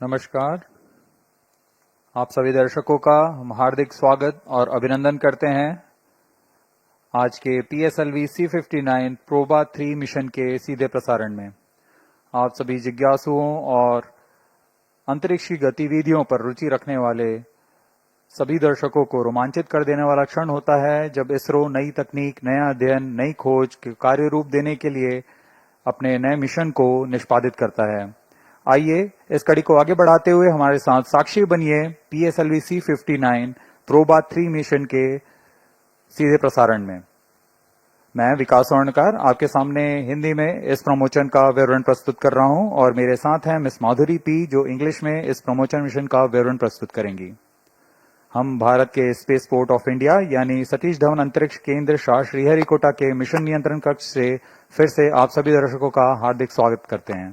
नमस्कार। आप सभी दर्शकों का हम हार्दिक स्वागत और अभिनंदन करते हैं आज के PSLV C59 प्रोबा 3 मिशन के सीधे प्रसारण में। आप सभी जिज्ञासुओं और अंतरिक्षी गतिविधियों पर रुचि रखने वाले सभी दर्शकों को रोमांचित कर देने वाला क्षण होता है जब इसरो नई तकनीक, नया अध्ययन, नई खोज के कार्य रूप देने के लिए अपने नए मिशन को निष्पादित करता है। आइए इस कड़ी को आगे बढ़ाते हुए हमारे साथ साक्षी बनिए PSLV C59 प्रोबा 3 मिशन के सीधे प्रसारण में। मैं विकास स्वर्णकार आपके सामने हिंदी में इस प्रमोशन का विवरण प्रस्तुत कर रहा हूं और मेरे साथ हैं मिस माधुरी पी जो इंग्लिश में इस प्रमोशन मिशन का विवरण प्रस्तुत करेंगी। हम भारत के स्पेस पोर्ट ऑफ इंडिया यानी सतीश धवन अंतरिक्ष केंद्र शाह श्रीहरिकोटा के मिशन नियंत्रण कक्ष से फिर से आप सभी दर्शकों का हार्दिक स्वागत करते हैं।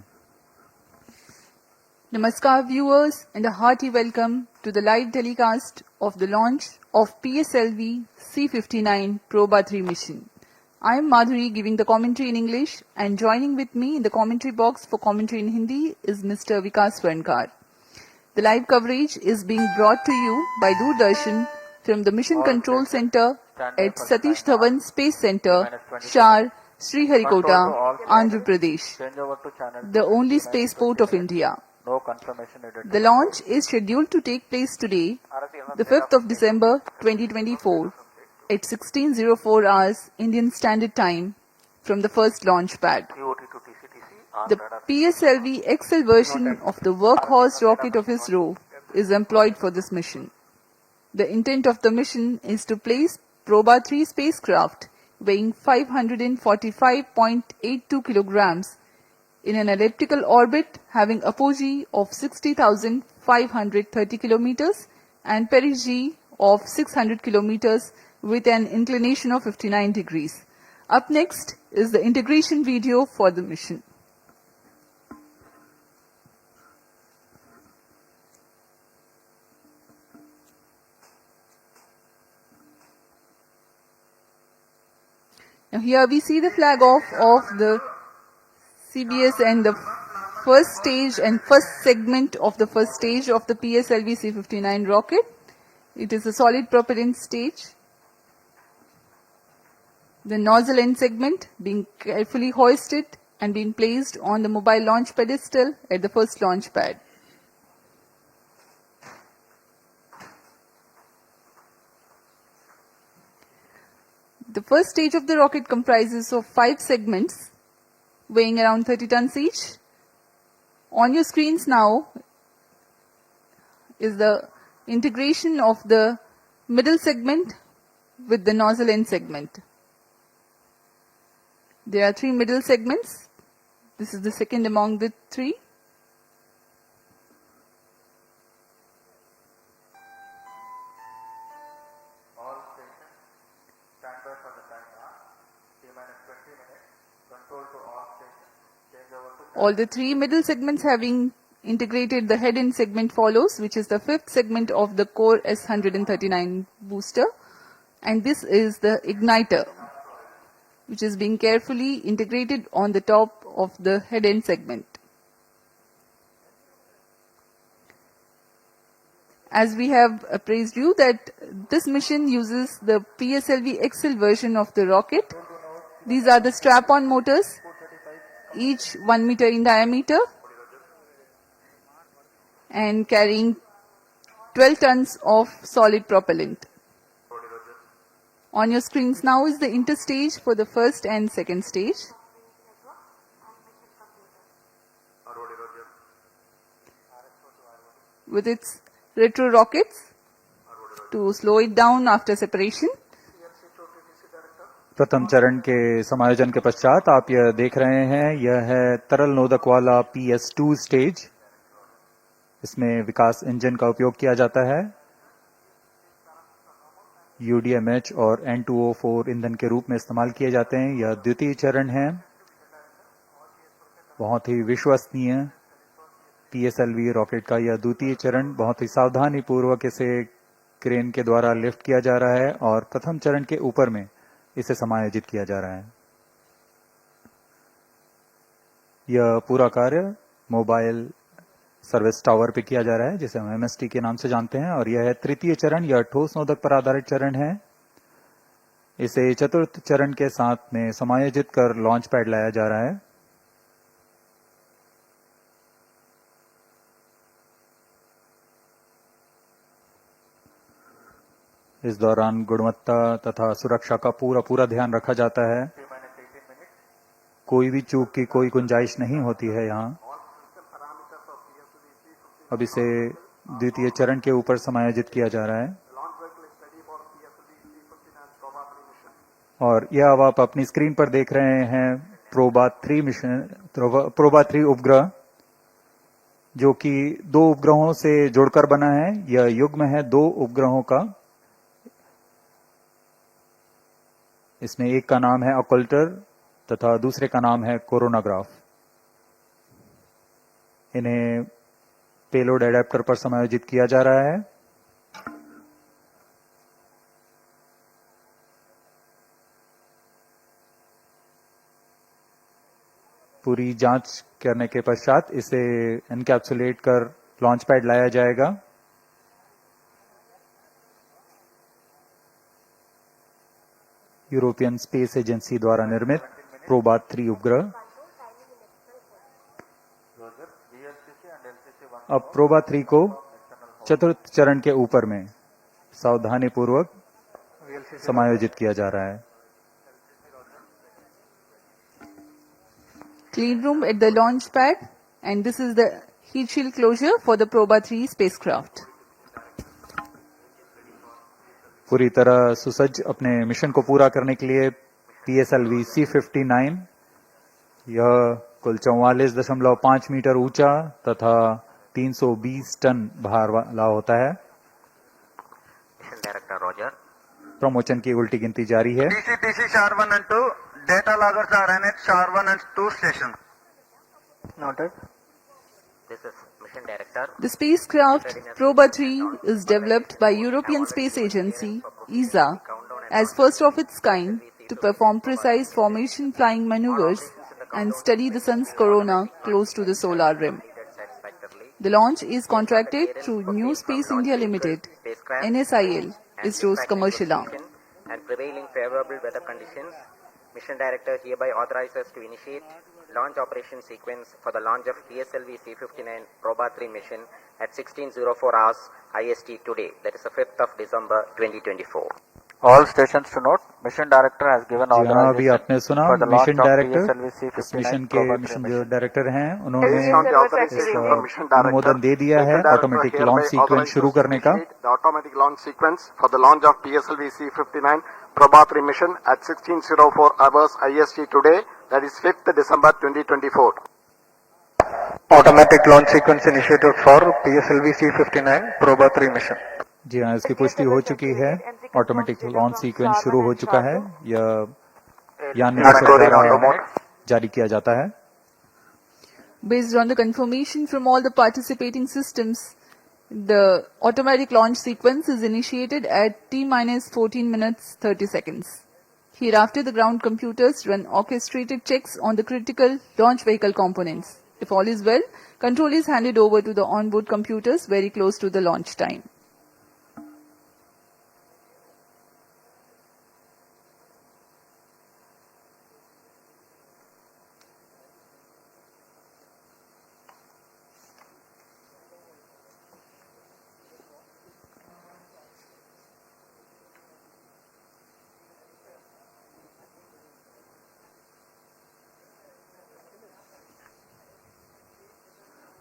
Namaskar viewers and a hearty welcome to the live telecast of the launch of PSLV C59 Proba 3 mission. I am Madhuri giving the commentary in English and joining with me in the commentary box for commentary in Hindi is Mr. Vikas Swarnkar. The live coverage is being brought to you by Doordarshan from the Mission Control Center at Satish Dhawan Space Center, Shar, Sriharikota, Andhra Pradesh, the only spaceport of India. The launch is scheduled to take place today, the 5th of December 2024 at 16:04 hours Indian Standard Time from the first launch pad. The PSLV XL version of the workhorse rocket of ISRO is employed for this mission. The intent of the mission is to place Proba 3 spacecraft weighing 545.82 kilograms in an elliptical orbit having apogee of 60,530 kilometers and perigee of 600 kilometers with an inclination of 59 degrees. Up next is the integration video for the mission. Now here we see the flag off of the CBS and the first stage and first segment of the first stage of the PSLV C59 rocket. It is a solid propellant stage. The nozzle end segment being carefully hoisted and being placed on the mobile launch pedestal at the first launch pad. The first stage of the rocket comprises of 5 segments weighing around 30 tons each. On your screens now is the integration of the middle segment with the nozzle end segment. There are 3 middle segments. This is the second among the 3. All stations stand by for the timer. T-minus 20 minutes. Control to all stations. Change over to All the 3 middle segments having integrated the head end segment follows, which is the 5th segment of the Core S139 booster. And this is the igniter, which is being carefully integrated on the top of the head end segment. As we have appraised you that this mission uses the PSLV XL version of the rocket. These are the strap-on motors, each 1 meter in diameter and carrying 12 tons of solid propellant. On your screens now is the interstage for the first and second stage. With its retro rockets to slow it down after separation. प्रथम चरण के समायोजन के पश्चात आप यह देख रहे हैं, यह है तरल नोदक वाला PS2 स्टेज। इसमें विकास इंजन का उपयोग किया जाता है। UDMH और N2O4 ईंधन के रूप में इस्तेमाल किए जाते हैं। यह द्वितीय चरण है। बहुत ही विश्वसनीय PSLV रॉकेट का यह द्वितीय चरण बहुत ही सावधानी पूर्वक इसे क्रेन के द्वारा लिफ्ट किया जा रहा है और प्रथम चरण के ऊपर में इसे समायोजित किया जा रहा है। यह पूरा कार्य मोबाइल सर्विस टावर पे किया जा रहा है, जिसे हम MST के नाम से जानते हैं, और यह है तृतीय चरण या ठोस नोदक पर आधारित चरण है। इसे चतुर्थ चरण के साथ में समायोजित कर लॉन्च पैड लाया जा रहा है। इस दौरान गुणवत्ता तथा सुरक्षा का पूरा ध्यान रखा जाता है। T minus 18 minutes. कोई भी चूक की कोई गुंजाइश नहीं होती है यहाँ। अब इसे द्वितीय चरण के ऊपर समायोजित किया जा रहा है, और यह अब आप अपनी स्क्रीन पर देख रहे हैं प्रोबा 3 मिशन, प्रोबा 3 उपग्रह, जो कि 2 उपग्रहों से जुड़कर बना है। यह युग्म है 2 उपग्रहों का। इसमें एक का नाम है ऑकल्टर तथा दूसरे का नाम है कोरोनाग्राफ। इन्हें पेलोड एडेप्टर पर समायोजित किया जा रहा है। पूरी जांच करने के पश्चात इसे एनकैप्सुलेट कर लॉन्च पैड लाया जाएगा। यूरोपियन स्पेस एजेंसी द्वारा निर्मित प्रोबा 3 उपग्रह BLCC and LCC 1 अब प्रोबा 3 को चतुर्थ चरण के ऊपर में सावधानीपूर्वक समायोजित किया जा रहा है। Clean room at the launch pad, and this is the heat shield closure for the Proba 3 spacecraft. पूरी तरह सुसज्ज अपने मिशन को पूरा करने के लिए PSLV C59, यह कुल 44.5 मीटर ऊंचा तथा 320 टन भार वाला होता है। Mission Director Roger. प्रमोशन की उल्टी गिनती जारी है। TC SHAR 1 and 2, data loggers are in at SHAR 1 and 2 stations. Noted. This is Mission Director. The spacecraft Proba 3 is developed by European Space Agency (ESA) as first of its kind to perform precise formation flying maneuvers and study the sun's corona close to the solar rim. Satisfactorily. The launch is contracted through New Space India Limited (NSIL), ISRO's commercial arm. And prevailing favorable weather conditions, Mission Director hereby authorizes to initiate launch operation sequence for the launch of PSLV C59 Proba 3 mission at 16:04 hours IST today, that is the 5th of December 2024. All stations to note, Mission Director has given जी हाँ, अभी authorization आपने सुना for the launch mission of director, PSLV इस C59 mission के Proba 3 mission mission. जो director हैं उन्होंने Based on the authorization from Mission Director, अनुमोदन दे दिया है Mission Director automatic hereby launch sequence authorizes शुरू to करने का। initiate the automatic launch sequence for the launch of PSLV C59 Proba 3 mission at 16:04 hours IST today, that is 5th December 2024. Automatic launch sequence initiated for PSLV C59 Proba 3 mission. जी हाँ, इसकी पुष्टि हो चुकी है। Automatic launch sequence शुरू हो चुका है। यह यान निदेशक द्वारा जारी किया जाता है। Based on the confirmation from all the participating systems, the automatic launch sequence is initiated at T-14 minutes 30 seconds. Hereafter, the ground computers run orchestrated checks on the critical launch vehicle components. If all is well, control is handed over to the onboard computers very close to the launch time.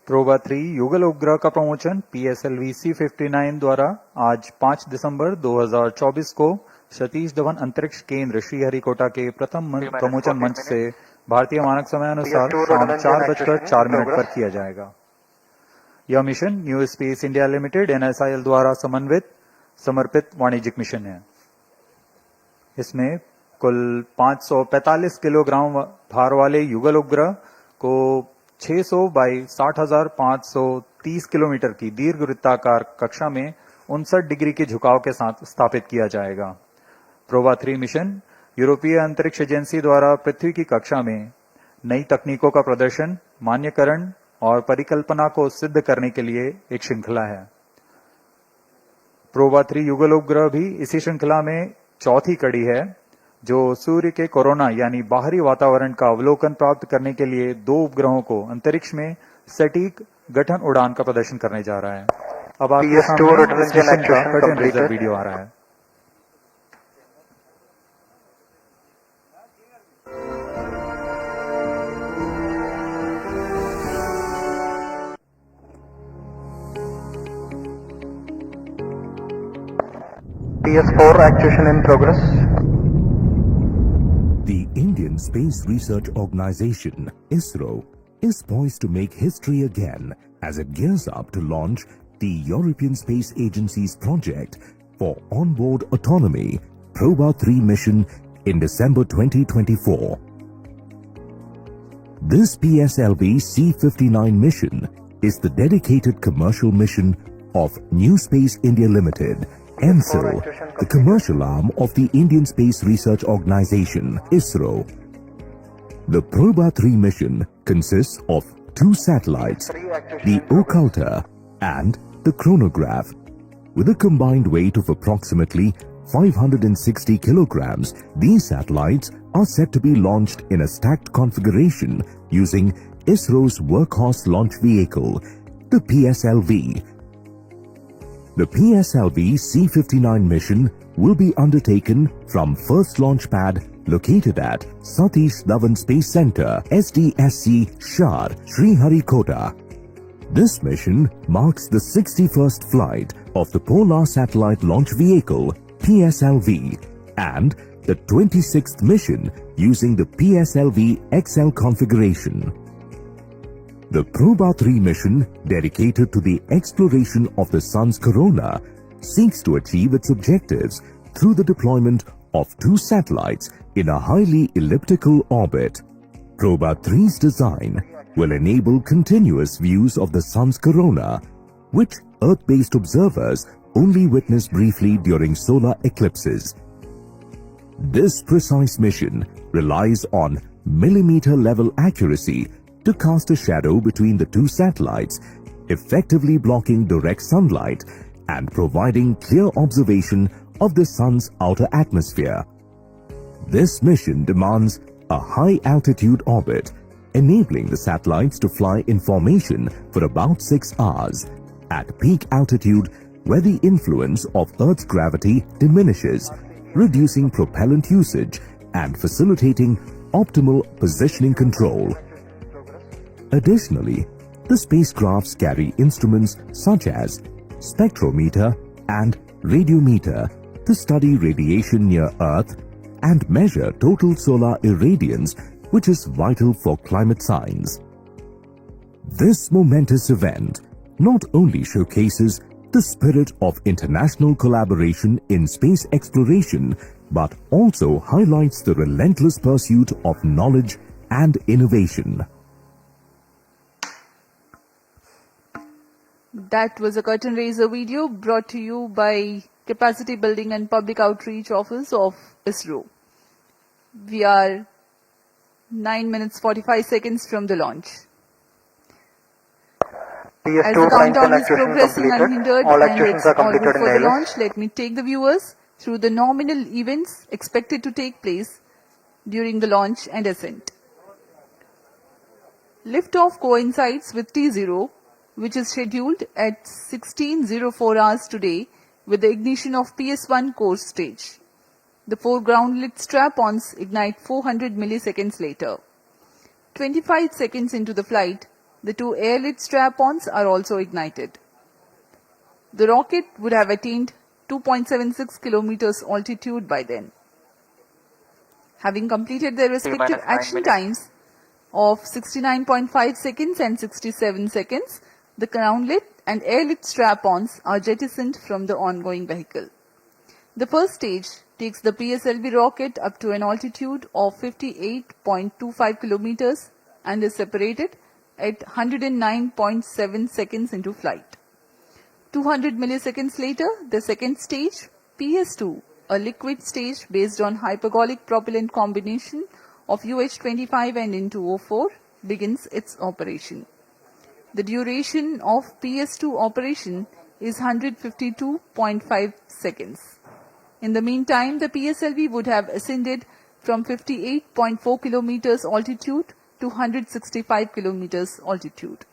PROBA 3 युगल उपग्रह का promotion PSLV C59 द्वारा आज 5 दिसंबर 2024 को सतीश धवन अंतरिक्ष केंद्र श्रीहरिकोटा के प्रथम प्रमोशन मंच से भारतीय मानक समय अनुसार शाम 4:04 पर किया जाएगा। यह mission new space India limited NSIL द्वारा समर्पित वाणिज्यिक मिशन है। इसमें कुल 545 किलोग्राम भार वाले युगल उपग्रह को 600 बाई 60,530 किलोमीटर की दीर्घ वृत्ताकार कक्षा में 59 डिग्री के झुकाव के साथ स्थापित किया जाएगा। प्रोबा 3 मिशन यूरोपीय अंतरिक्ष एजेंसी द्वारा पृथ्वी की कक्षा में नई तकनीकों का प्रदर्शन, मान्यकरण और परिकल्पना को सिद्ध करने के लिए एक श्रृंखला है। प्रोबा 3 युगल उपग्रह भी इसी श्रृंखला में चौथी कड़ी है, जो सूर्य के कोरोना यानी बाहरी वातावरण का अवलोकन प्राप्त करने के लिए 2 उपग्रहों को अंतरिक्ष में सटीक गठन उड़ान का प्रदर्शन करने जा रहा है। अब आपके PS2 सामने return इस मिशन का actuation curtain raiser completed. Video आ रहा है। PS4 actuation in progress. The Indian Space Research Organization, ISRO, is poised to make history again as it gears up to launch the European Space Agency's project for onboard autonomy Proba 3 mission in December 2024. This PSLV C-59 mission is the dedicated commercial mission of New Space India Limited, ENSIL, the commercial arm of the Indian Space Research Organization, ISRO. The Proba 3 mission consists of 2 satellites, the Occulta and the Chronograph. With a combined weight of approximately 560 kilograms, these satellites are set to be launched in a stacked configuration using ISRO's workhorse launch vehicle, the PSLV. The PSLV C-59 mission will be undertaken from first launch pad located at Satish Dhawan Space Center, SDSC, Shar, Sriharikota. This mission marks the 61st flight of the Polar Satellite Launch Vehicle, PSLV, and the 26th mission using the PSLV XL configuration. The Proba 3 mission, dedicated to the exploration of the Sun's corona, seeks to achieve its objectives through the deployment of 2 satellites in a highly elliptical orbit. Proba 3's design will enable continuous views of the Sun's corona, which Earth-based observers only witness briefly during solar eclipses. This precise mission relies on millimeter-level accuracy to cast a shadow between the 2 satellites, effectively blocking direct sunlight and providing clear observation of the Sun's outer atmosphere. This mission demands a high-altitude orbit, enabling the satellites to fly in formation for about 6 hours at peak altitude, where the influence of Earth's gravity diminishes, reducing propellant usage and facilitating optimal positioning control. Additionally, the spacecrafts carry instruments such as spectrometer and radiometer to study radiation near Earth and measure total solar irradiance, which is vital for climate science. This momentous event not only showcases the spirit of international collaboration in space exploration, but also highlights the relentless pursuit of knowledge and innovation. That was a curtain raiser video brought to you by Capacity Building and Public Outreach Office of ISRO. We are 9 minutes 45 seconds from the launch. As PS2 the science countdown and is actuation progressing completed. unhindered All and actuations it's are all good completed in for the ALS. launch, let me take the viewers through the nominal events expected to take place during the launch and ascent. Liftoff coincides with T0, which is scheduled at 16:04 hours today with the ignition of PS1 core stage. The 4 ground-lit strap-ons ignite 400 milliseconds later. 25 seconds into the flight, the 2 air-lit strap-ons are also ignited. The rocket would have attained 2.76 kilometers altitude by then. Having completed their respective action times of 69.5 seconds and 67 seconds, the ground-lit and air-lit strap-ons are jettisoned from the ongoing vehicle. The first stage takes the PSLV rocket up to an altitude of 58.25 kilometers and is separated at 109.7 seconds into flight. 200 milliseconds later, the second stage, PS2, a liquid stage based on hypergolic propellant combination of UH-25 and N2O4, begins its operation. The duration of PS2 operation is 152.5 seconds. In the meantime, the PSLV would have ascended from 58.4 kilometers altitude to 165 kilometers altitude.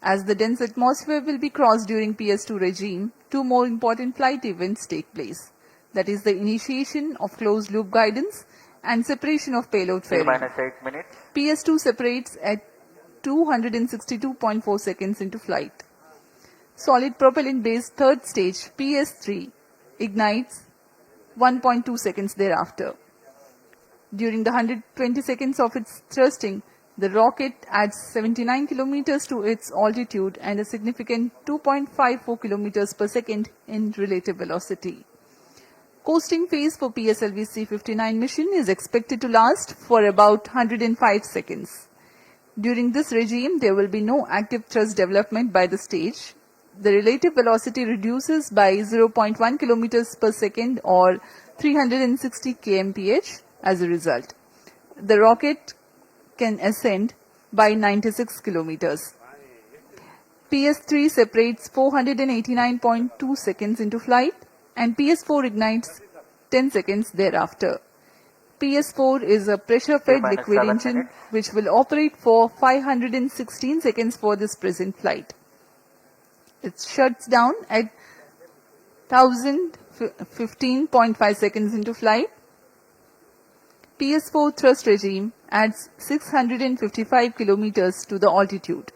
As the dense atmosphere will be crossed during PS2 regime, two more important flight events take place. That is the initiation of closed loop guidance and separation of payload T fairing. minus 8 minutes. PS2 separates at 262.4 seconds into flight. Solid propellant based third stage PS3 ignites 1.2 seconds thereafter. During the 120 seconds of its thrusting, the rocket adds 79 kilometers to its altitude and a significant 2.54 kilometers per second in relative velocity. Coasting phase for PSLV C-59 mission is expected to last for about 105 seconds. During this regime, there will be no active thrust development by the stage. The relative velocity reduces by 0.1 kilometers per second or 360 kmph as a result. The rocket can ascend by 96 kilometers. PS3 separates 489.2 seconds into flight and PS4 ignites 10 seconds thereafter. PS4 is a pressure-fed T-minus liquid 7 engine minutes. which will operate for 516 seconds for this present flight. It shuts down at 1015.5 seconds into flight. PS4 thrust regime adds 655 kilometers to the altitude.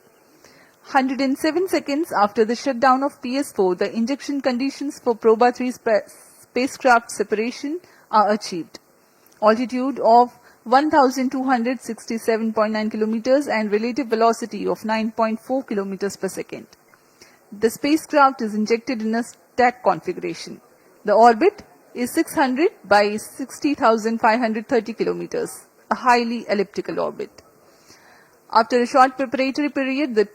107 seconds after the shutdown of PS4, the injection conditions for Proba 3 spacecraft separation are achieved. Altitude of 1267.9 kilometers and relative velocity of 9.4 kilometers per second. The spacecraft is injected in a stack configuration. The orbit is 600 by 60,530 kilometers, a highly elliptical orbit. After a short preparatory period, the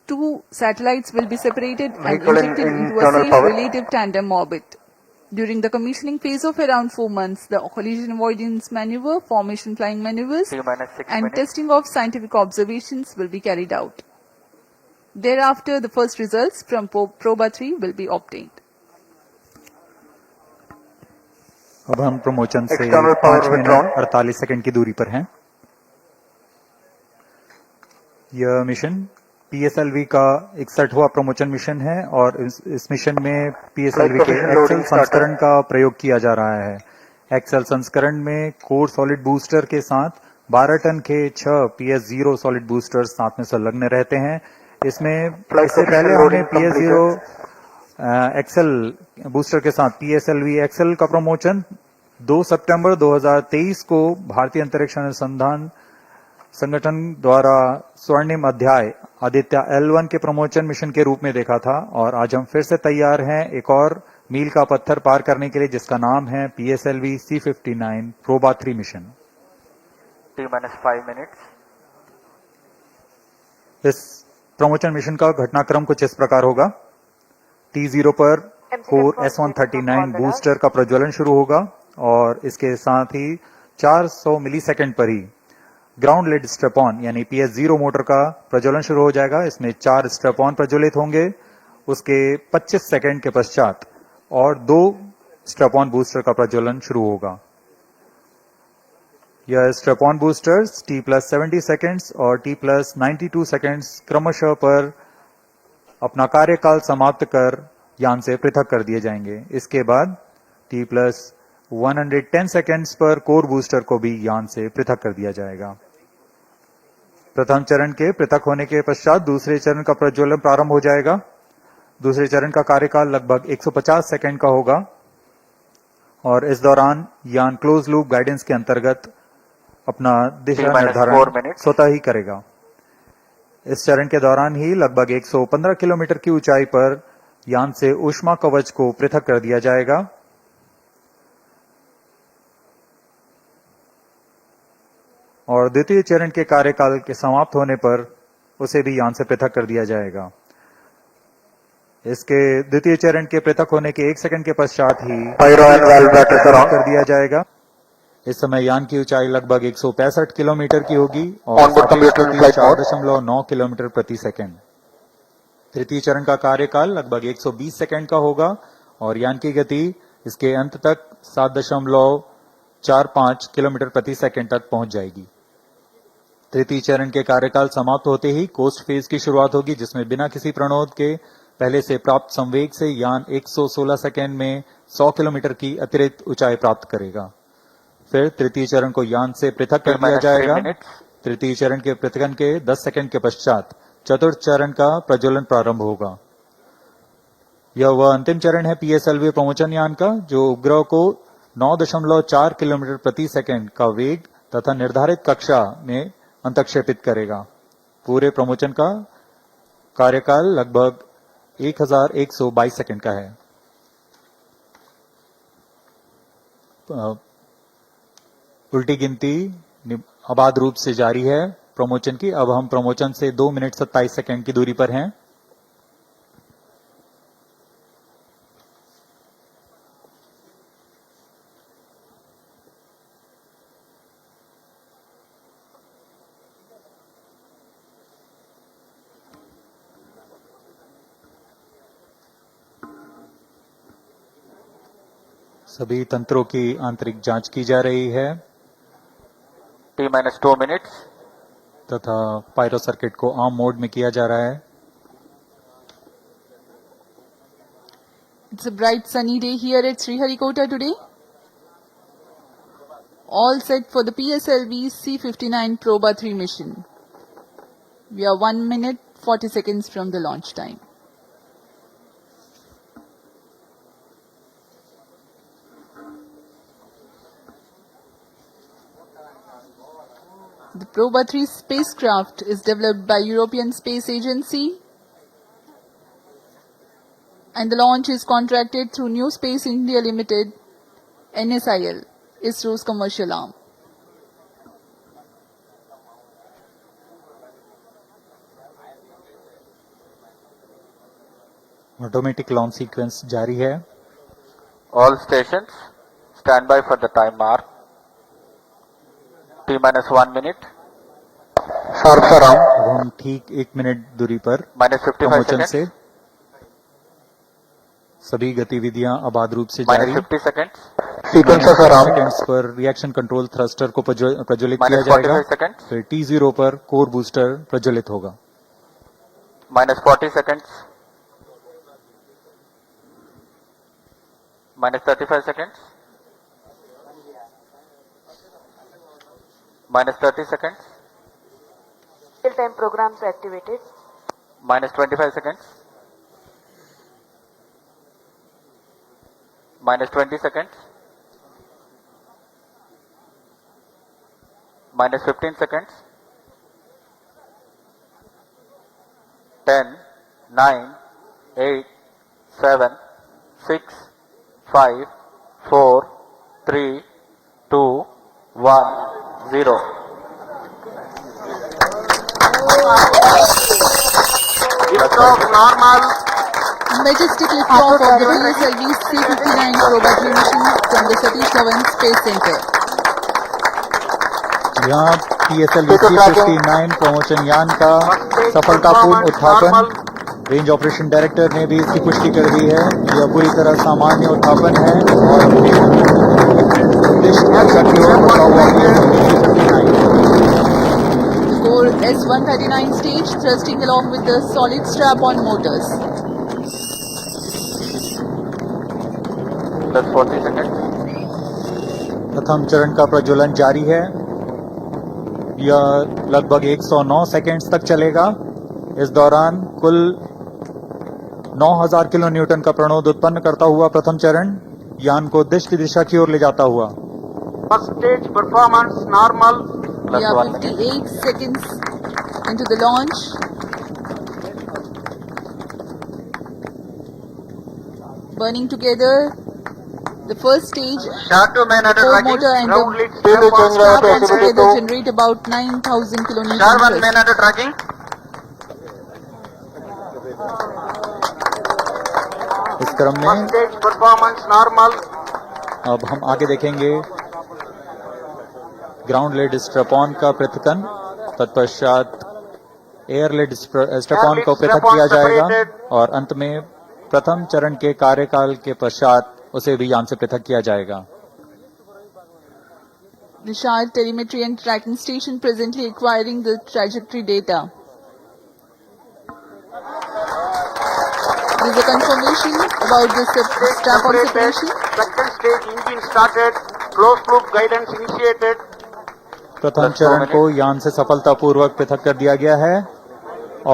two satellites will be separated and Vehicle in injected into a internal safe power. relative tandem orbit. During the commissioning phase of around 4 months, the collision avoidance maneuver, formation flying maneuvers, T minus 6 and minutes. testing of scientific observations will be carried out. Thereafter, the first results from Proba 3 will be obtained. अब हम promotion से External power 5 withdrawn. Minute 48 second की दूरी पर हैं। यह mission PSLV का 61वां promotion mission है और इस मिशन में PSLV के Flight position excel loading started. संस्करण का प्रयोग किया जा रहा है। एक्सेल संस्करण में कोर सॉलिड बूस्टर के साथ 12 टन के 6 PS0 सॉलिड बूस्टर साथ में संलग्न रहते हैं। इसमें Flight इससे position पहले हमने loading PS0 एक्सेल बूस्टर के साथ PSLV एक्सेल का प्रमोशन 2 सितंबर 2023 को भारतीय अंतरिक्ष अनुसंधान संगठन द्वारा स्वर्णिम अध्याय आदित्य L1 के प्रमोशन मिशन के रूप में देखा था और आज हम फिर से तैयार हैं एक और मील का पत्थर पार करने के लिए जिसका नाम है PSLV C-59 PROBA 3 mission. T minus 5 minutes. इस प्रमोशन मिशन का घटनाक्रम कुछ इस प्रकार होगा। T0 पर कोर S139 बूस्टर का प्रज्वलन शुरू होगा और इसके साथ ही 400 मिलीसेकंड पर ही ग्राउंड लेड स्ट्रेपॉन यानी PS0 मोटर का प्रज्वलन शुरू हो जाएगा। इसमें 4 स्ट्रेपॉन प्रज्वलित होंगे। उसके 25 सेकंड के पश्चात और 2 स्ट्रेपॉन बूस्टर का प्रज्वलन शुरू होगा। यह स्ट्रेपॉन बूस्टर्स T+70 सेकंड्स और T+92 सेकंड्स क्रमशः पर अपना कार्यकाल समाप्त कर यान से पृथक कर दिए जाएंगे। इसके बाद T+110 सेकंड्स पर कोर बूस्टर को भी यान से पृथक कर दिया जाएगा। प्रथम चरण के पृथक होने के पश्चात दूसरे चरण का प्रज्वलन प्रारंभ हो जाएगा। दूसरे चरण का कार्यकाल लगभग 150 सेकंड का होगा और इस दौरान यान क्लोज लूप गाइडेंस के अंतर्गत अपना दिशा T-4 निर्धारण minutes. स्वतः ही करेगा। इस चरण के दौरान ही लगभग 115 किलोमीटर की ऊंचाई पर यान से ऊष्मा कवच को पृथक कर दिया जाएगा। और द्वितीय चरण के कार्यकाल के समाप्त होने पर उसे भी यान से पृथक कर दिया जाएगा। इसके द्वितीय चरण के पृथक होने के 1 सेकंड के पश्चात ही Pyro and valve brackets are on. कर दिया जाएगा। इस समय यान की ऊंचाई लगभग 165 किलोमीटर की होगी और Onboard computer flight mode. 4.9 kilometre प्रति सेकंड। तृतीय चरण का कार्यकाल लगभग 120 सेकंड का होगा और यान की गति इसके अंत तक 7.45 किलोमीटर प्रति सेकंड तक पहुंच जाएगी। तृतीय चरण के कार्यकाल समाप्त होते ही कोस्ट फेज की शुरुआत होगी, जिसमें बिना किसी प्रणोद के पहले से प्राप्त संवेग से यान 116 सेकंड में 100 किलोमीटर की अतिरिक्त ऊंचाई प्राप्त करेगा। फिर तृतीय चरण को यान से पृथक कर दिया जाएगा। तृतीय चरण के पृथकन के 10 सेकंड के पश्चात चतुर्थ चरण का प्रज्वलन प्रारंभ होगा। यह वह अंतिम चरण है पीएसएलवी प्रमोचन यान का, जो उपग्रह को 9.4 किलोमीटर प्रति सेकंड का वेग तथा निर्धारित कक्षा में अंतक्षेपित करेगा। पूरे प्रमोचन का कार्यकाल लगभग 1122 सेकंड का है। उल्टी गिनती अबाध रूप से जारी है प्रमोचन की। अब हम प्रमोचन से 2 मिनट 27 सेकंड की दूरी पर हैं। सभी तंत्रों की आंतरिक जांच की जा रही है T-2 minutes. तथा पायरो सर्किट को आर्म मोड में किया जा रहा है। It's a bright sunny day here at Sriharikota today. All set for the PSLV C-59 Proba 3 mission. We are 1 minute 40 seconds from the launch time. The Proba 3 spacecraft is developed by European Space Agency and the launch is contracted through New Space India Limited, NSIL, ISRO's commercial arm. Automatic launch sequence जारी है। All stations stand by for the time mark. T-1 minute. Sir, अब हम ठीक 1 minute दूरी पर -55 प्रमोचन seconds. से सभी गतिविधियां अबाध रूप से जारी। -50 seconds. Sequences सेकंड्स पर रिएक्शन कंट्रोल थ्रस्टर को प्रज्वलित किया जाएगा। -45 seconds. फिर T0 पर कोर बूस्टर प्रज्वलित होगा। -40 seconds. -35 seconds. -30 seconds. Real-time programs activated. -25 seconds. -20 seconds. -15 seconds. 10, 9, 8, 7, 6, 5, 4, 3, 2, 1, 0. Liftoff normal. Majestic liftoff of the PSLV C-59 Proba 3 mission from the Satish Dhawan Space Center. यहाँ PSLV C-59 प्रमोचन यान का सफलतापूर्ण उत्थापन range operation director ने भी इसकी पुष्टि कर दी है। यह पूरी तरह सामान्य उत्थापन है और उद्दिष्ट दिशा की ओर बढ़ता हुआ The core S-139 stage thrusting along with the solid strap-on motors. +40 seconds. प्रथम चरण का प्रज्वलन जारी है। यह लगभग 109 सेकेंड्स तक चलेगा। इस दौरान कुल 9000 किलो न्यूटन का प्रणोद उत्पन्न करता हुआ प्रथम चरण यान को उद्दिष्ट दिशा की ओर ले जाता हुआ। First stage performance normal. We are +1 minute. 58 seconds into the launch. Burning together the first stage, Shadow man at core motor and Ground the lead strap-ons together generate about 9,000 kilonewton Sharman thrust. man at tracking. इस क्रम First में stage performance normal. अब हम आगे देखेंगे ground lead strap on का पृथकन, तत्पश्चात एयरलिड स्टेपॉन को पृथक किया जाएगा और अंत में प्रथम चरण के कार्यकाल के पश्चात उसे भी यान से पृथक किया जाएगा। Richard Telemetry and Tracking Station presently acquiring the trajectory data. There is a confirmation about the strap-on separation. Second stage engine started. Closed loop guidance initiated. प्रथम चरण को यान से सफलतापूर्वक पृथक कर दिया गया है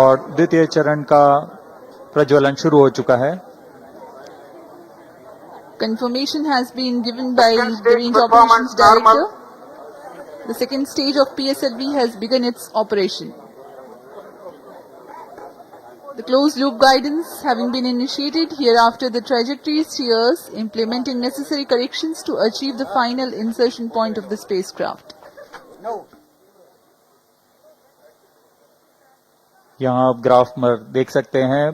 और द्वितीय चरण का प्रज्वलन शुरू हो चुका है। Confirmation has been given by the Range Operations Director. The second stage of PSLV has begun its operation. The closed loop guidance having been initiated, hereafter the trajectory steers implementing necessary corrections to achieve the final insertion point of the spacecraft. यहाँ आप graph में देख सकते हैं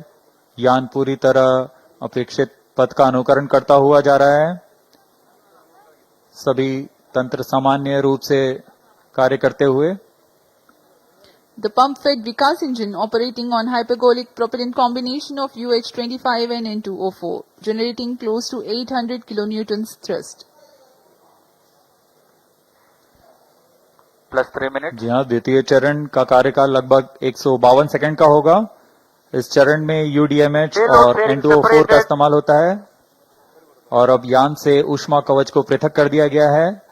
यान पूरी तरह अपेक्षित पथ का अनुकरण करता हुआ जा रहा है। सभी तंत्र सामान्य रूप से कार्य करते हुए। The pump-fed Vikas engine operating on hypergolic propellant combination of UH-25 and N2O4, generating close to 800 kilonewtons thrust. +3 minutes. जी हाँ, द्वितीय चरण का कार्यकाल लगभग 152 सेकंड का होगा। इस चरण में UDMH और N2O4 का इस्तेमाल होता है और अब यान से ऊष्मा कवच को पृथक कर दिया गया है।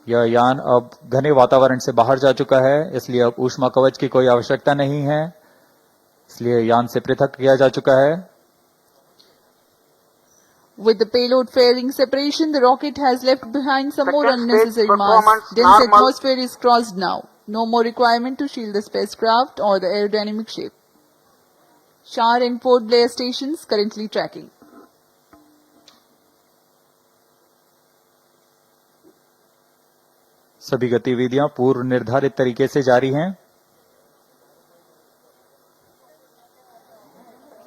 यह यान अब घने वातावरण से बाहर जा चुका है, इसलिए अब ऊष्मा कवच की कोई आवश्यकता नहीं है, इसलिए यान से पृथक किया जा चुका है। With the payload fairing separation, the rocket has left behind some more unnecessary mass. Dense atmosphere is crossed now. No more requirement to shield the spacecraft or the aerodynamic shape. Char and Port Blair stations currently tracking. सभी गतिविधियां पूर्व निर्धारित तरीके से जारी हैं।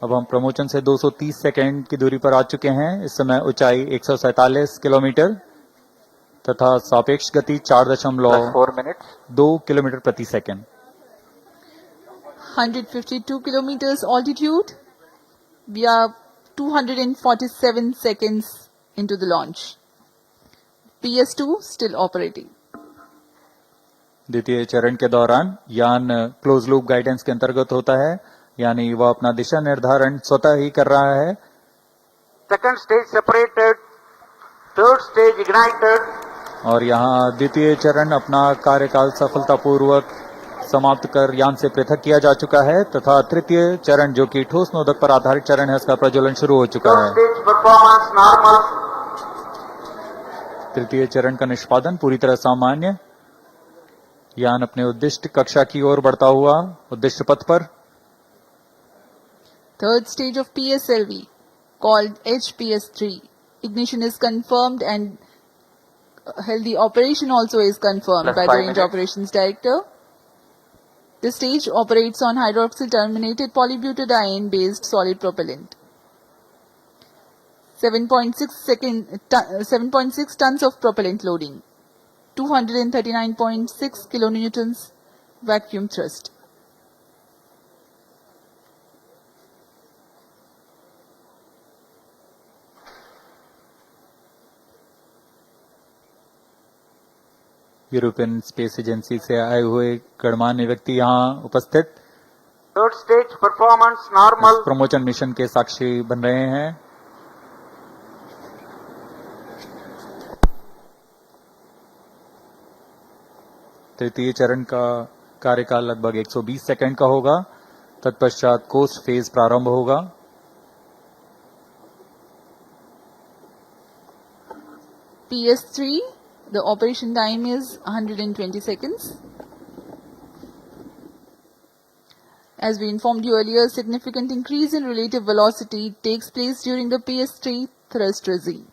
अब हम प्रमोशन से 230 सेकंड की दूरी पर आ चुके हैं। इस समय ऊंचाई 147 किलोमीटर तथा सापेक्ष गति 4 minutes. 4.2 किलोमीटर प्रति second. 152 kilometers altitude. We are 247 seconds into the launch. PS2 still operating. द्वितीय चरण के दौरान यान क्लोज लूप गाइडेंस के अंतर्गत होता है, यानी वह अपना दिशा निर्धारण स्वतः ही कर रहा है। Second stage separated. Third stage ignited. और यहाँ द्वितीय चरण अपना कार्यकाल सफलतापूर्वक समाप्त कर यान से पृथक किया जा चुका है तथा तृतीय चरण जो कि ठोस नोदक पर आधारित चरण है, उसका प्रज्वलन शुरू हो चुका Third है। stage performance normal. तृतीय चरण का निष्पादन पूरी तरह सामान्य। यान अपने उद्दिष्ट कक्षा की ओर बढ़ता हुआ उद्दिष्ट पथ पर। Third stage of PSLV, called HPS3. Ignition is confirmed and healthy operation also is confirmed Plus by 5 the Range minutes. Operations Director. The stage operates on hydroxyl terminated polybutadiene based solid propellant. 7.6 tons of propellant loading. 239.6 kilonewtons vacuum thrust. European space agency से आए हुए गणमान्य व्यक्ति यहाँ उपस्थित Third stage performance normal. Promotion mission के साक्षी बन रहे हैं। तृतीय चरण का कार्यकाल लगभग 120 सेकंड का होगा। तत्पश्चात कोस्ट फेज प्रारंभ होगा। PS3, the operation time is 120 seconds. As we informed you earlier, significant increase in relative velocity takes place during the PS3 thrust regime.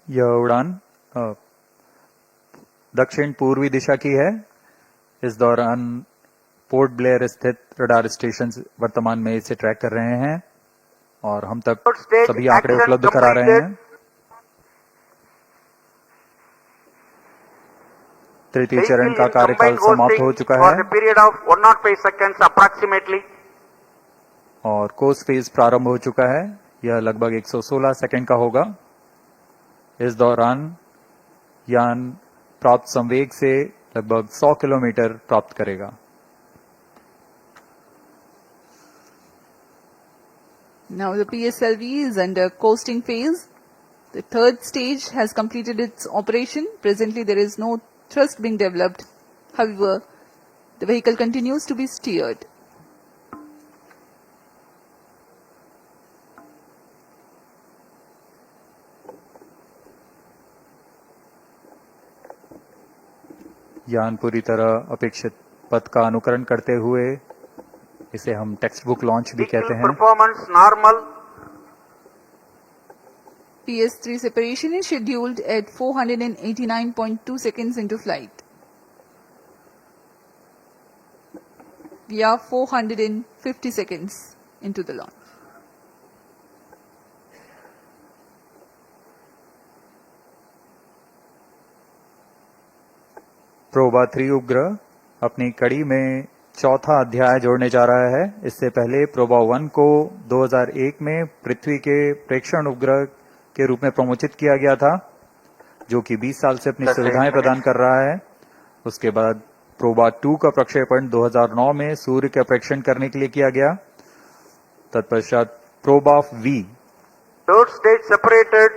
यह उड़ान दक्षिण पूर्वी दिशा की है। इस दौरान पोर्ट ब्लेयर स्थित रडार स्टेशन वर्तमान में इसे ट्रैक कर रहे हैं और हम तक सभी आंकड़े उपलब्ध करा रहे हैं। तृतीय चरण का कार्यकाल समाप्त हो चुका for है a period of 105 seconds approximately. और कोर्स फेज प्रारंभ हो चुका है। यह लगभग 116 सेकंड का होगा। इस दौरान यान प्राप्त संवेग से लगभग 100 किलोमीटर प्राप्त करेगा। Now the PSLV is under coasting phase. The third stage has completed its operation. Presently there is no thrust being developed. However, the vehicle continues to be steered. यान पूरी तरह अपेक्षित पथ का अनुकरण करते हुए, इसे हम टेक्स्ट बुक लॉन्च भी कहते हैं। Performance normal. PS3 separation is scheduled at 489.2 seconds into flight. We are 450 seconds into the launch. PROBA 3 उपग्रह अपनी कड़ी में चौथा अध्याय जोड़ने जा रहा है। इससे पहले प्रोबा 1 को 2001 में पृथ्वी के प्रेक्षण उपग्रह के रूप में प्रमोचित किया गया था, जो कि 20 साल से अपनी सुविधाएं प्रदान कर रहा है। उसके बाद प्रोबा 2 का प्रक्षेपण 2009 में सूर्य का प्रेक्षण करने के लिए किया गया। तत्पश्चात Proba V Third stage separated.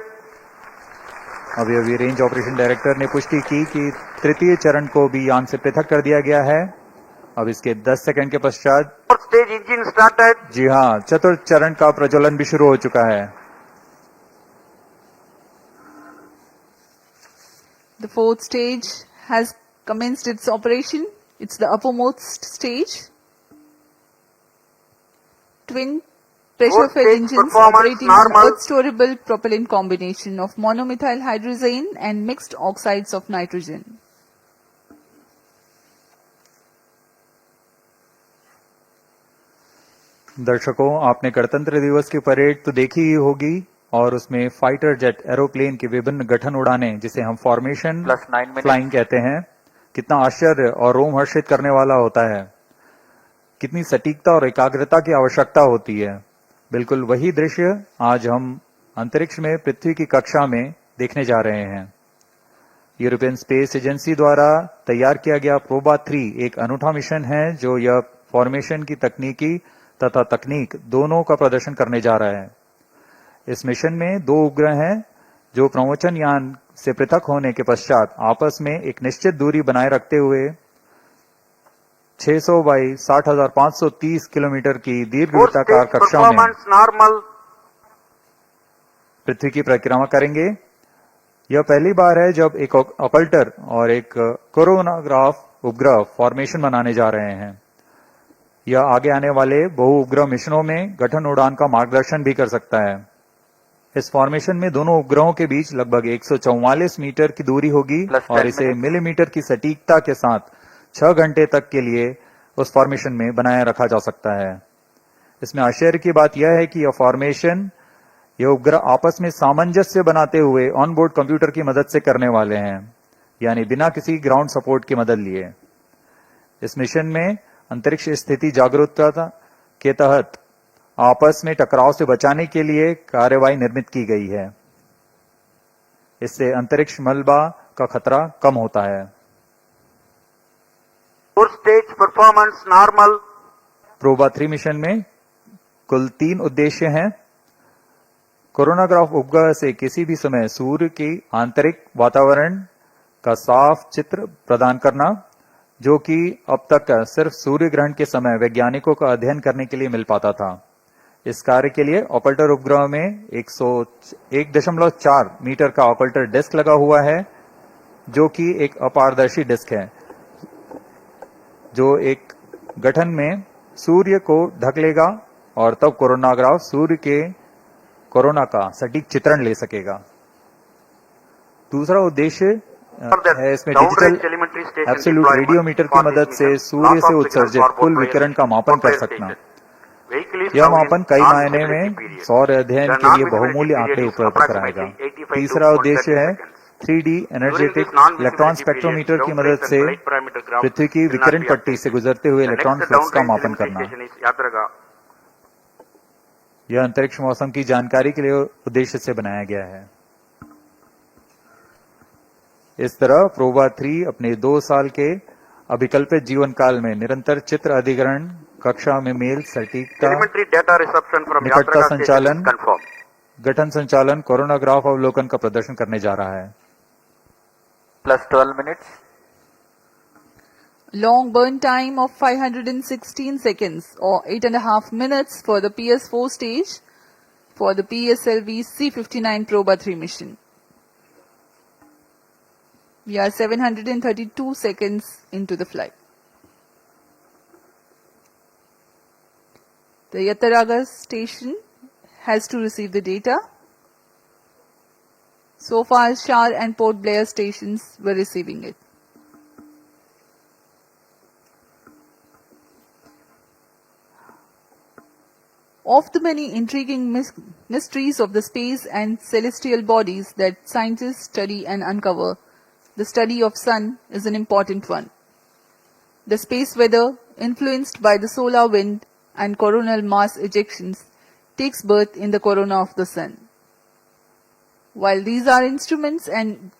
अभी रेंज ऑपरेशन डायरेक्टर ने पुष्टि की कि तृतीय चरण को भी यान से पृथक कर दिया गया है। अब इसके 10 सेकंड के पश्चात Fourth stage engine started. जी हाँ, चतुर्थ चरण का प्रज्वलन भी शुरू हो चुका है। The fourth stage has commenced its operation. It's the uppermost stage. Twin pressure-fed Fourth stage engines performance operating on normal. earth-storable propellant combination of monomethyl hydrazine and mixed oxides of nitrogen. दर्शकों, आपने गणतंत्र दिवस की parade तो देखी ही होगी और उसमें फाइटर जेट एरोप्लेन के विभिन्न गठन उड़ाने, जिसे हम फॉर्मेशन फ्लाइंग कहते हैं, कितना आश्चर्य और रोमहर्षित करने वाला होता है। कितनी सटीकता और एकाग्रता की आवश्यकता होती है। बिल्कुल वही दृश्य आज हम अंतरिक्ष में पृथ्वी की कक्षा में देखने जा रहे हैं। यूरोपियन स्पेस एजेंसी द्वारा तैयार किया गया प्रोबा 3 एक अनूठा मिशन है, जो यह फॉर्मेशन की तकनीकी तथा तकनीक दोनों का प्रदर्शन करने जा रहा है। इस मिशन में 2 उपग्रह हैं, जो प्रमोचन यान से पृथक होने के पश्चात आपस में एक निश्चित दूरी बनाए रखते हुए 600 बाई 60,530 किलोमीटर की दीर्घ Fourth वृत्ताकार stage कक्षा में performance normal. पृथ्वी की परिक्रमा करेंगे। यह पहली बार है जब एक ऑकल्टर और एक कोरोनाग्राफ उपग्रह फॉर्मेशन बनाने जा रहे हैं। यह आगे आने वाले बहु उपग्रह मिशनों में गठन उड़ान का मार्गदर्शन भी कर सकता है। इस फॉर्मेशन में दोनों उपग्रहों के बीच लगभग 144 मीटर की दूरी होगी और इसे मिलीमीटर की सटीकता के साथ 6 घंटे तक के लिए उस फॉर्मेशन में बनाए रखा जा सकता है। इसमें आश्चर्य की बात यह है कि यह फॉर्मेशन यह उपग्रह आपस में सामंजस्य बनाते हुए ऑनबोर्ड कंप्यूटर की मदद से करने वाले हैं, यानी बिना किसी ग्राउंड सपोर्ट की मदद लिए। इस मिशन में अंतरिक्ष स्थिति जागरूकता के तहत आपस में टकराव से बचाने के लिए कार्यवाही निर्मित की गई है। इससे अंतरिक्ष मलबा का खतरा कम होता है। Fourth stage performance normal. PROBA 3 mission में कुल 3 उद्देश्य हैं। कोरोनाग्राफ उपग्रह से किसी भी समय सूर्य की आंतरिक वातावरण का साफ चित्र प्रदान करना, जो कि अब तक सिर्फ सूर्य ग्रहण के समय वैज्ञानिकों का अध्ययन करने के लिए मिल पाता था। इस कार्य के लिए ऑकल्टर उपग्रह में 101.4 मीटर का ऑकल्टर डिस्क लगा हुआ है, जो कि एक अपारदर्शी डिस्क है, जो एक गठन में सूर्य को ढक लेगा और तब कोरोनाग्राफ सूर्य के कोरोना का सटीक चित्रण ले सकेगा। दूसरा उद्देश्य है इसमें डिजिटल एब्सोल्यूट रेडियोमीटर की मदद से सूर्य से उत्सर्जित कुल विकिरण का मापन कर सकना। यह मापन कई मायने में सौर अध्ययन के लिए बहुमूल्य आंकड़े उपलब्ध कराएगा। तीसरा उद्देश्य है 3D एनर्जेटिक इलेक्ट्रॉन स्पेक्ट्रोमीटर की मदद से पृथ्वी की विकिरण पट्टी से गुजरते हुए इलेक्ट्रॉन फ्लक्स का मापन करना। यह अंतरिक्ष मौसम की जानकारी के लिए उद्देश्य से बनाया गया है। इस तरह प्रोबा 3 अपने 2 साल के अभिकल्पित जीवन काल में निरंतर चित्र अधिग्रहण, कक्षा में मेल, सटीकता, निकटता संचालन, गठन संचालन, कोरोनाग्राफ अवलोकन का प्रदर्शन करने जा रहा है। Plus 12 minutes. Long burn time of 516 seconds or 8.5 minutes for the PS4 stage for the PSLV C59 Proba 3 mission. We are 732 seconds into the flight. The Yataraga station has to receive the data. So far, Shar and Port Blair stations were receiving it. Of the many intriguing mysteries of the space and celestial bodies that scientists study and uncover, the study of sun is an important one. The space weather, influenced by the solar wind and coronal mass ejections, takes birth in the corona of the sun. While there are instruments and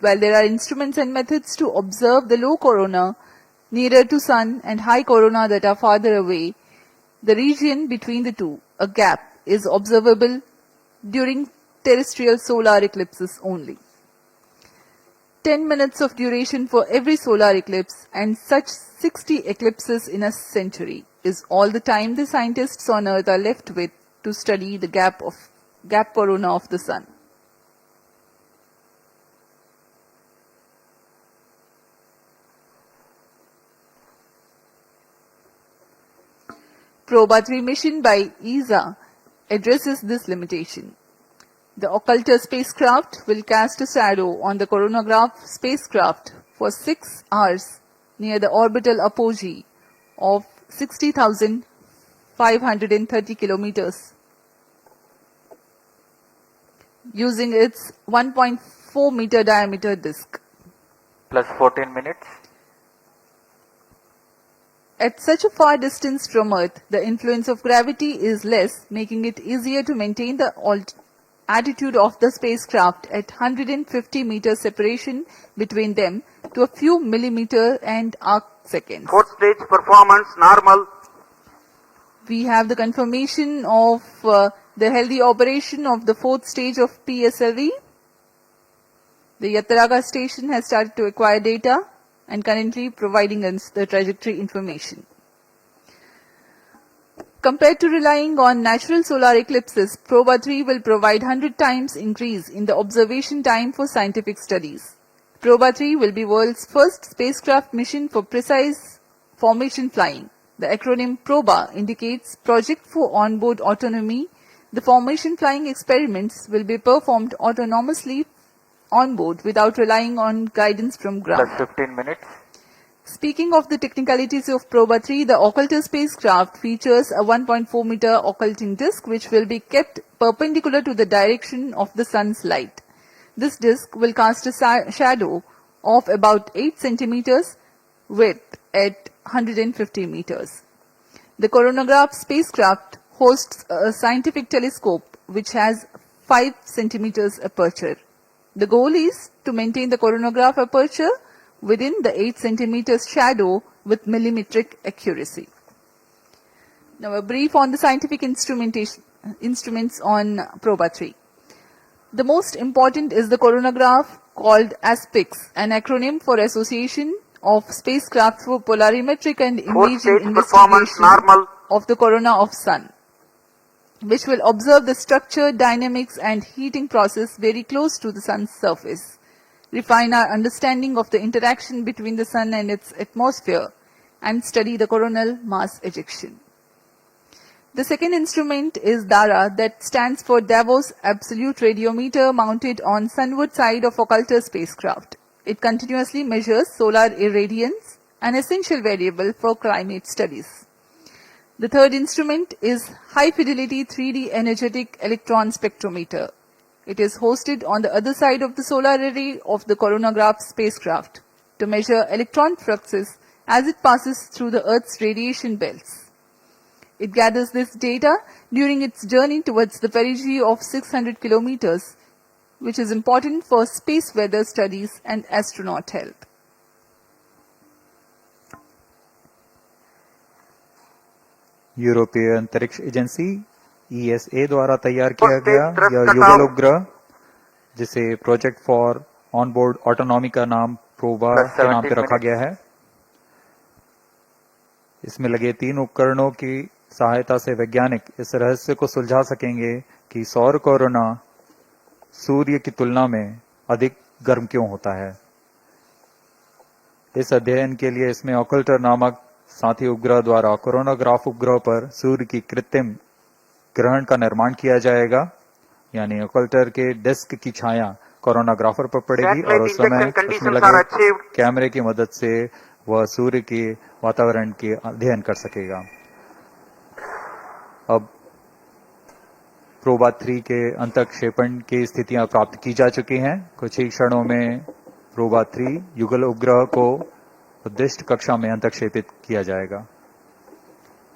methods to observe the low corona nearer to sun and high corona that are farther away, the region between the two, a gap, is observable during terrestrial solar eclipses only. 10 minutes of duration for every solar eclipse and such 60 eclipses in a century is all the time the scientists on Earth are left with to study the gap corona of the sun. Proba 3 mission by ESA addresses this limitation. The occulter spacecraft will cast a shadow on the coronagraph spacecraft for 6 hours near the orbital apogee of 60,530 kilometers using its 1.4 meter diameter disk. Plus 14 minutes. At such a far distance from Earth, the influence of gravity is less, making it easier to maintain the attitude of the spacecraft at 150 meter separation between them to a few millimeter and arc seconds. Fourth stage performance normal. We have the confirmation of the healthy operation of the 4th stage of PSLV. The Yataraga station has started to acquire data and currently providing us the trajectory information. Compared to relying on natural solar eclipses, Proba 3 will provide 100 times increase in the observation time for scientific studies. Proba 3 will be world's first spacecraft mission for precise formation flying. The acronym PROBA indicates Project for Onboard Autonomy. The formation flying experiments will be performed autonomously on board without relying on guidance from ground. Plus 15 minutes. Speaking of the technicalities of Proba 3, the occulter spacecraft features a 1.4 meter occulting disk which will be kept perpendicular to the direction of the sun's light. This disk will cast a shadow of about 8 centimeters width at 150 meters. The coronagraph spacecraft hosts a scientific telescope which has 5 centimeters aperture. The goal is to maintain the coronagraph aperture within the 8 centimeters shadow with millimetric accuracy. Now a brief on the scientific instruments on Proba 3. The most important is the coronagraph called ASPIX, an acronym for Association of Spacecraft for Polarimetric and Imaging Investigation of the Corona of Sun, which will observe the structure, dynamics and heating process very close to the sun's surface, refine our understanding of the interaction between the sun and its atmosphere, and study the coronal mass ejection. The second instrument is DARA, that stands for Davos Absolute Radiometer, mounted on sunward side of occulter spacecraft. It continuously measures solar irradiance, an essential variable for climate studies. The third instrument is High Fidelity 3D Energetic Electron Spectrometer, It is hosted on the other side of the solar array of the coronagraph spacecraft to measure electron fluxes as it passes through the Earth's radiation belts. It gathers this data during its journey towards the perigee of 600 kilometers, which is important for space weather studies and astronaut health. यूरोपीय अंतरिक्ष agency ESA द्वारा तैयार किया गया यह युगल उपग्रह, जिसे प्रोजेक्ट फॉर ऑनबोर्ड ऑटोनॉमी का नाम प्रोबा के नाम पे रखा गया है। इसमें लगे 3 उपकरणों की सहायता से वैज्ञानिक इस रहस्य को सुलझा सकेंगे कि सौर कोरोना सूर्य की तुलना में अधिक गर्म क्यों होता है। इस अध्ययन के लिए इसमें ऑकल्टर नामक साथी उपग्रह द्वारा कोरोनाग्राफ उपग्रह पर सूर्य की कृत्रिम ग्रहण का निर्माण किया जाएगा, यानी ऑकल्टर के डिस्क की छाया कोरोनाग्राफर पर पड़ेगी और उस समय उसमें लगे कैमरे की मदद से वह सूर्य के वातावरण के अध्ययन कर सकेगा। अब प्रोबा 3 के अंतःक्षेपण की स्थितियां प्राप्त की जा चुकी हैं। कुछ ही क्षणों में प्रोबा 3 युगल उपग्रह को उद्दिष्ट कक्षा में अंतःक्षेपित किया जाएगा।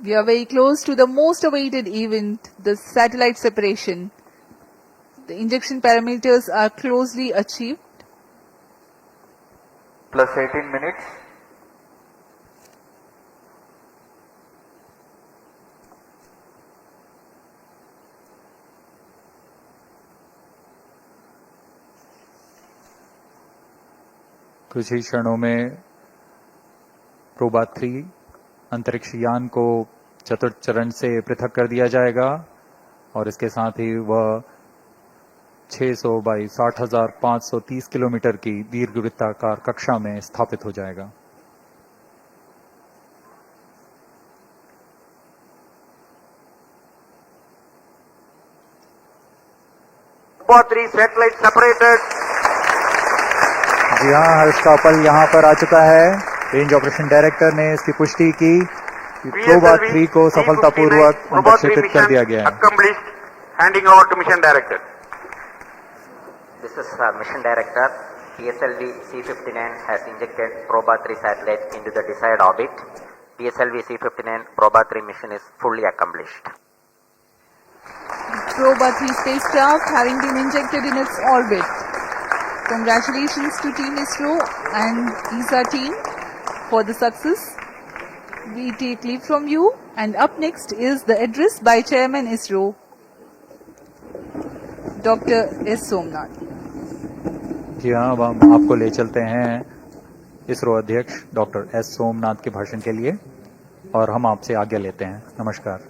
We are very close to the most awaited event, the satellite separation. The injection parameters are closely achieved. Plus 18 minutes. कुछ ही क्षणों में प्रोबा 3 अंतरिक्ष यान को चतुर्थ चरण से पृथक कर दिया जाएगा और इसके साथ ही वह 600 बाई 60,530 किलोमीटर की दीर्घवृत्ताकार कक्षा में स्थापित हो जाएगा। Proba 3 satellite separated. जी हाँ, हर्ष का पल यहाँ पर आ चुका है। रेंज ऑपरेशन डायरेक्टर ने इसकी पुष्टि की कि प्रोबा 3 को सफलतापूर्वक अंतःक्षेपित कर दिया गया है। Accomplished. Handing over to mission director. This is mission director. PSLV C-59 has injected Proba 3 satellite into the desired orbit. PSLV C-59 Proba 3 mission is fully accomplished. Proba 3 spacecraft having been injected in its orbit. Congratulations to Team ISRO and ESA team for the success. We take leave from you, and up next is the address by Chairman ISRO, Dr. S. Somnath. जी हाँ, अब हम आपको ले चलते हैं इसरो अध्यक्ष doctor S Somnath के भाषण के लिए और हम आपसे आज्ञा लेते हैं। नमस्कार।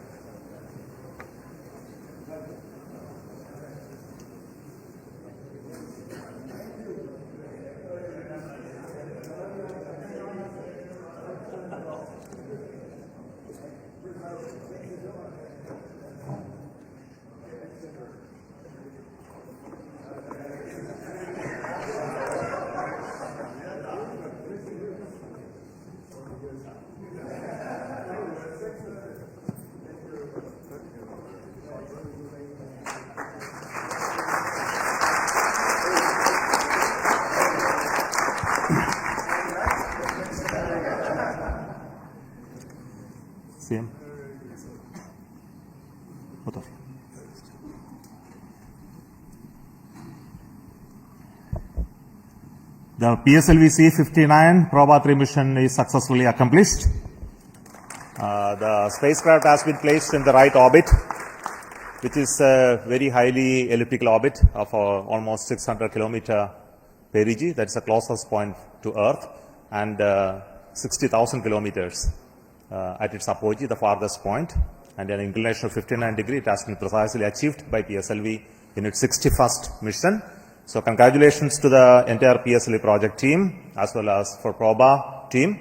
Same. Both of you. The PSLV C-59 Proba 3 mission is successfully accomplished. The spacecraft has been placed in the right orbit, which is a very highly elliptical orbit of almost 600 kilometer perigee. That's the closest point to Earth, and 60,000 kilometers at its apogee, the farthest point, and an inclination of 59 degree. It has been precisely achieved by PSLV in its 61st mission. So congratulations to the entire PSLV project team as well as for Proba team.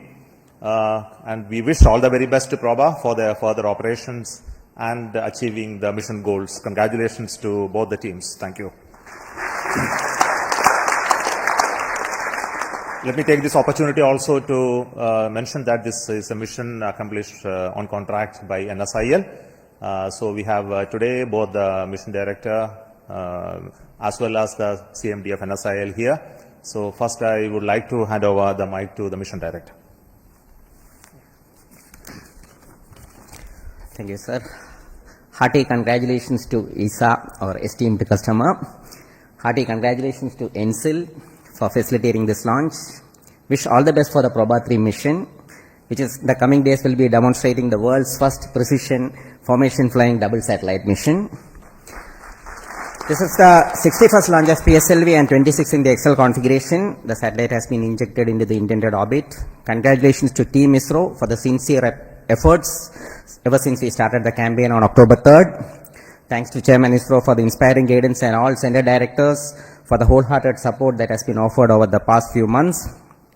And we wish all the very best to Proba for their further operations and achieving the mission goals. Congratulations to both the teams. Thank you. Let me take this opportunity also to mention that this is a mission accomplished on contract by NSIL. So we have today both the mission director as well as the CMD of NSIL here. So first I would like to hand over the mic to the Mission Director. Thank you, sir. Hearty congratulations to ISA, our esteemed customer. Hearty congratulations to ENSIL for facilitating this launch. Wish all the best for the Proba 3 mission, which is the coming days will be demonstrating the world's first precision formation flying double satellite mission. This is the 61st launch of PSLV and 26th in the XL configuration. The satellite has been injected into the intended orbit. Congratulations to Team ISRO for the sincere efforts ever since we started the campaign on October 3rd. Thanks to Chairman ISRO for the inspiring guidance and all center directors for the wholehearted support that has been offered over the past few months.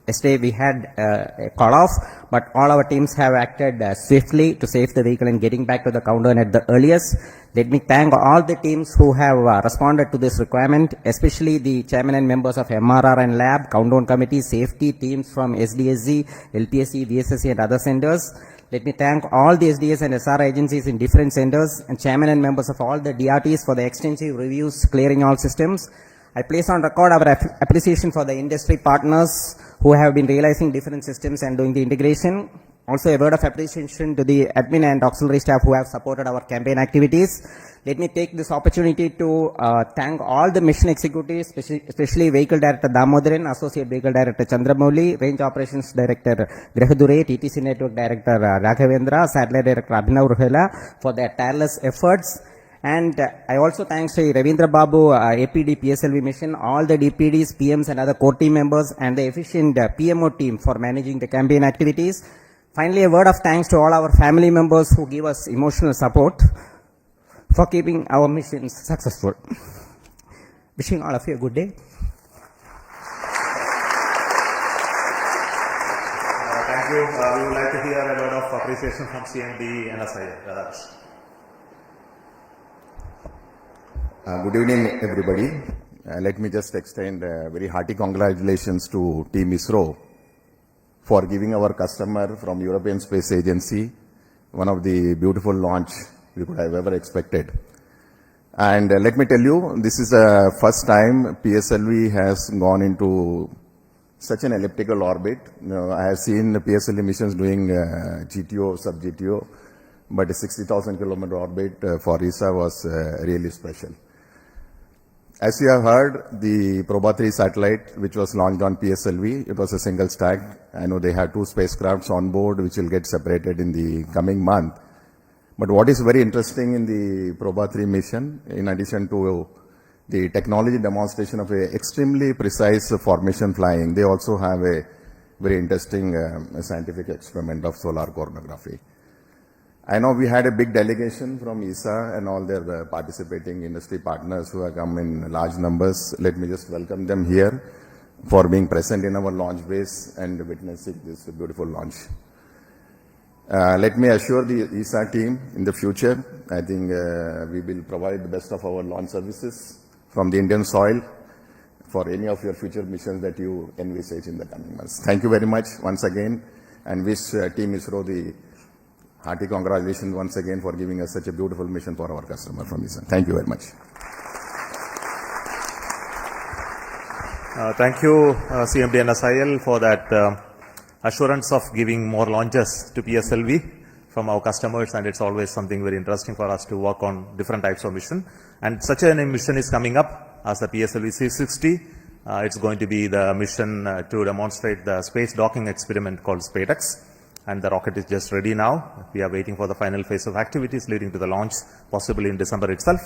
Yesterday we had a call-off, but all our teams have acted swiftly to save the vehicle and getting back to the countdown at the earliest. Let me thank all the teams who have responded to this requirement, especially the chairman and members of MRR and Lab, countdown committee, safety teams from SDSZ, LPSC, VSSC and other centers. Let me thank all the SDS and SR agencies in different centers and chairman and members of all the DRTs for the extensive reviews clearing all systems. I place on record our appreciation for the industry partners who have been realizing different systems and doing the integration. Also a word of appreciation to the admin and auxiliary staff who have supported our campaign activities. Let me take this opportunity to thank all the mission executives, especially Vehicle Director Damodaran, Associate Vehicle Director Chandramouli, Range Operations Director Grihadure, TTC Network Director Raghavendra, Satellite Director Abhinav Ruhela for their tireless efforts. And I also thank Sri Ravindra Babu, APD PSLV mission, all the DPDs, PMs and other core team members and the efficient PMO team for managing the campaign activities. Finally, a word of thanks to all our family members who give us emotional support for keeping our missions successful. Wishing all of you a good day. Thank you. We would like to hear a word of appreciation from CMD and NSIL. Good evening, everybody. Let me just extend very hearty congratulations to Team ISRO for giving our customer from European Space Agency one of the beautiful launch we could have ever expected. And let me tell you, this is the first time PSLV has gone into such an elliptical orbit. I have seen the PSLV missions doing GTO, sub-GTO, but a 60,000 kilometer orbit for ESA was really special. As you have heard, the Proba 3 satellite, which was launched on PSLV, it was a single stack. I know they had 2 spacecrafts on board, which will get separated in the coming month. But what is very interesting in the Proba 3 mission, in addition to the technology demonstration of a extremely precise formation flying, they also have a very interesting scientific experiment of solar coronagraphy. I know we had a big delegation from ESA and all their participating industry partners who have come in large numbers. Let me just welcome them here for being present in our launch base and witnessing this beautiful launch. Let me assure the ESA team in the future, I think we will provide the best of our launch services from the Indian soil for any of your future missions that you envisage in the coming months. Thank you very much once again, and wish Team ISRO the hearty congratulations once again for giving us such a beautiful mission for our customer from ISRO. Thank you very much. Thank you, CMD and SIL, for that assurance of giving more launches to PSLV from our customers, and it's always something very interesting for us to work on different types of mission. And such a mission is coming up as the PSLV C60. It's going to be the mission to demonstrate the space docking experiment called SpaceX. And the rocket is just ready now. We are waiting for the final phase of activities leading to the launch, possibly in December itself.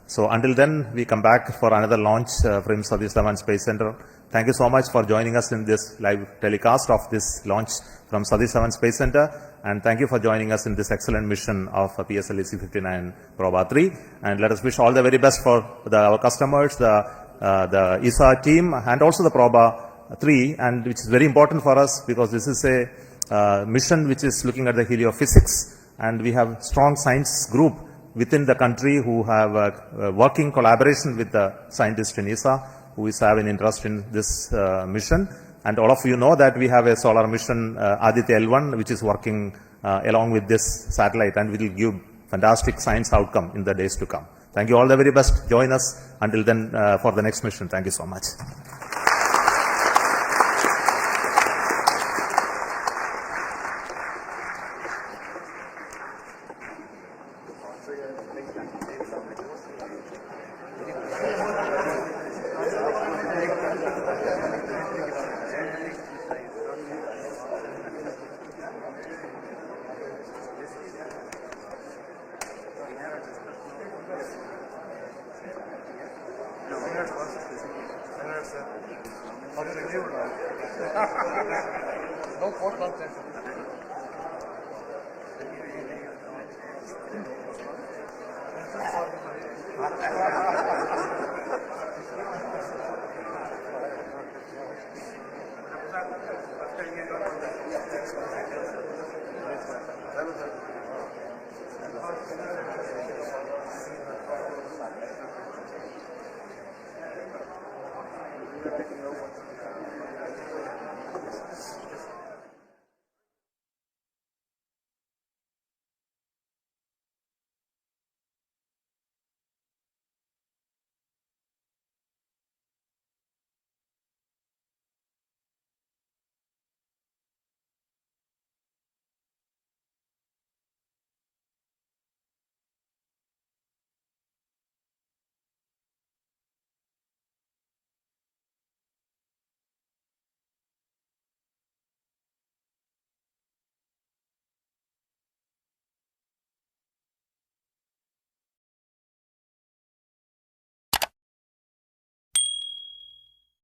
So until then, we come back for another launch from Satish Dhawan Space Center. Thank you so much for joining us in this live telecast of this launch from Satish Dhawan Space Center. And thank you for joining us in this excellent mission of PSLV C59 Proba 3. And let us wish all the very best for our customers, the ESA team, and also the Proba 3, and which is very important for us because this is a mission which is looking at the heliophysics, and we have strong science group within the country who have working collaboration with the scientists in ESA who is having interest in this mission. And all of you know that we have a solar mission, Aditya L1, which is working along with this satellite, and will give fantastic science outcome in the days to come. Thank you, all the very best. Join us until then for the next mission. Thank you so much. We are taking over.